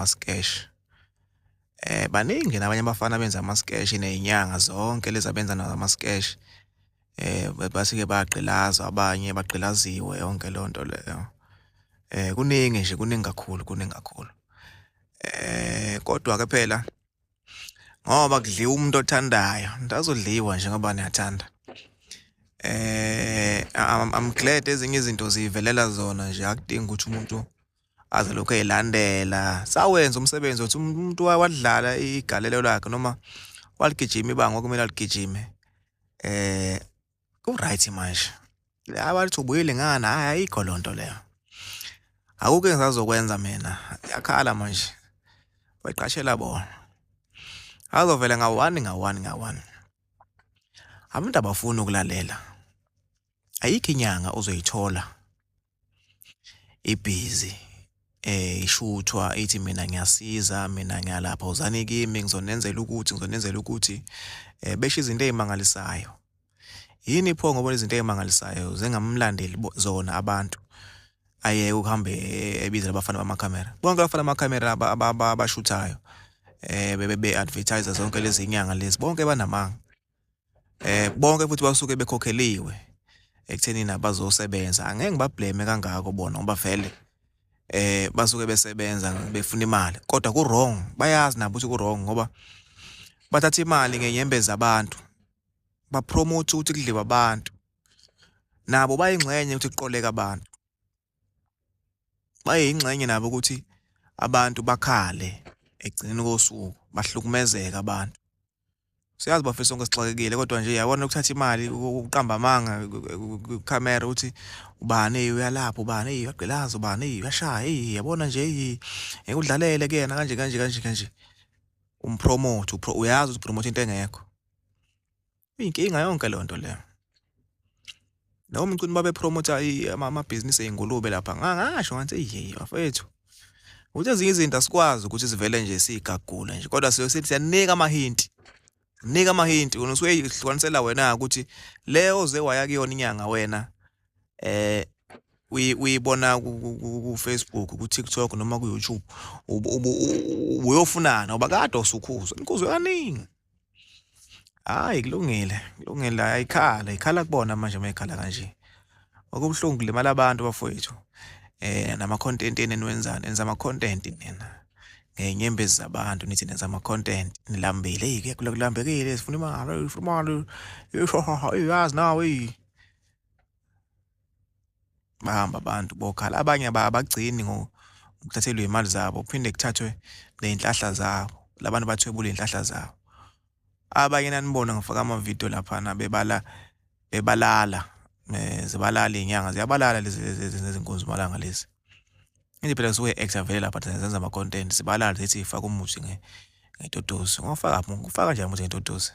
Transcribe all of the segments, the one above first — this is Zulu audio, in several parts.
ama-sketch. Baningi nabanye abafana abenza ama-sketch ney'nyanga zonke lezi abenza nazo ama-sketch. Base-ke bayagqilazwa, abanye bagqilaziwe yonke leyo nto leyo. Kuningi nje, kuningi kakhulu, kuningi kakhulu. Kodwa-ke phela ngoba kudliwa umuntu othandayo, into azodliwa nje ngoba niyathanda. I'm glad ezinye izinto zivelela zona nje, akudingi ukuthi umuntu aze lokhu eyilandela. Sawenza umsebenzi othi umuntu wadlala igalelo lakhe noma waligijima ibanga okumele aligijime. Ku-right manje. Abathi ubuyile ngani, hayi ayikho loo nto leyo. Akukho engisazokwenza mina, yakhala manje. Bayiqashela bona. Azovela nga-one. Abantu abafuni ukulalela. Ayikho inyanga uzoyithola ibhizi ishuthwa ithi mina ngiyasiza, mina ngiyalapha, uzani kimi ngizonenzela ukuthi besho izinto ezimangalisayo. Yini ipho ngoba izinto ezimangalisayo zengamlandeli zona abantu ayeke ukuhambe ebizela abafana bamakhamera. Bonke abafana bamakhamera abashuthayo be-advertise zonke lezi inyanga lezi bonke banamanga. Bonke futhi basuke bekhokheliwe ekutheni nabazosebenza. Angeke ngibablame kangako bona ngoba vele basuke besebenza befuna imali, kodwa ku-wrong. Bayazi nabo ukuthi ku-wrong ngoba bathatha imali ngenyembezi abantu, bapromote ukuthi kudliwa abantu. Nabo bayingxenye ukuthi kuqoleka abantu. Bayingxenye nabo ukuthi abantu bakhale ekugcineni kosuku, bahlukumezeka abantu. Siyazi bafisa sonke sixakekile, kodwa nje yabona ukuthatha imali uqamba amanga ku-camera uthi ubani uyalapha, ubani uyagqilaza, ubani uyashaya, yabona nje ngeke udlalele kuyena kanje. Umpromote, uyazi ukuthi promote into engekho. Inkinga yonke leyo nto leyo. Noma umcimbi babepromota amabhizinisi ey'ngulube lapha, ngasho ngathi bafethu, ukuthi ezinye izinto asikwazi ukuthi sivele nje sigagule nje, kodwa siyanika amahinti. Nika amahinti, wena usuke ihlukanisela wena ukuthi le oze waya kuyona inyanga wena uyibona ku-Facebook, ku-TikTok noma ku-YouTube, uyofunana ngoba kade usukhuzwa. Inkuzwe kaningi. Hayi kulungile, ayikhala kubona manje mayikhala kanje. Okubuhlungu kulimala abantu bafowethu. Nama-content eniwenzani, enza ama-content nina. Ngenyembezi zabantu nithi nenza ama-content, nilambile, kulambekile, sifuna imali, yazi nawe. Bahamba abantu bokhala, abanye abagcini ngokuthathelwa imali zabo, kuphinde kuthathwe ney'nhlahla zabo, labantu bathwebula iy'nhlahla zabo. Abanye nanibona ngifaka amavidiyo laphana bebalala, zibalala iy'nyanga, ziyabalala lezi nkunzi malanga lezi. Into phela suke actor vele lapha zenza ama-content, sibalala zithi ifaka umuthi ngetotosi. Ufaka nje umuthi ngetotosi.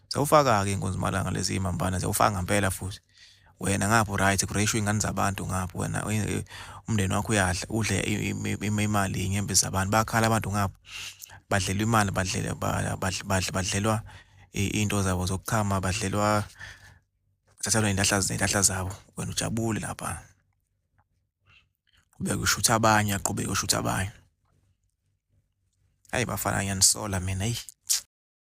Sawufaka-ke inkunzi malanga lezi imambana, sawufaka ngempela futhi. Wena ngapho right, kureyishwa iy'ngane zabantu ngapho, wena umndeni wakho uyadla, udle imali yey'nyembezi zabantu. Bayakhala abantu ngapho, badlelwa imali, badlelwa into zabo zokuchama, badlelwa kuthathelwa iy'nhlahla zabo. Wena ujabule lapha. Ubeke ushutha abanye, aqhubeke ushutha abanye. Hayi bafana ngiyanisola mina,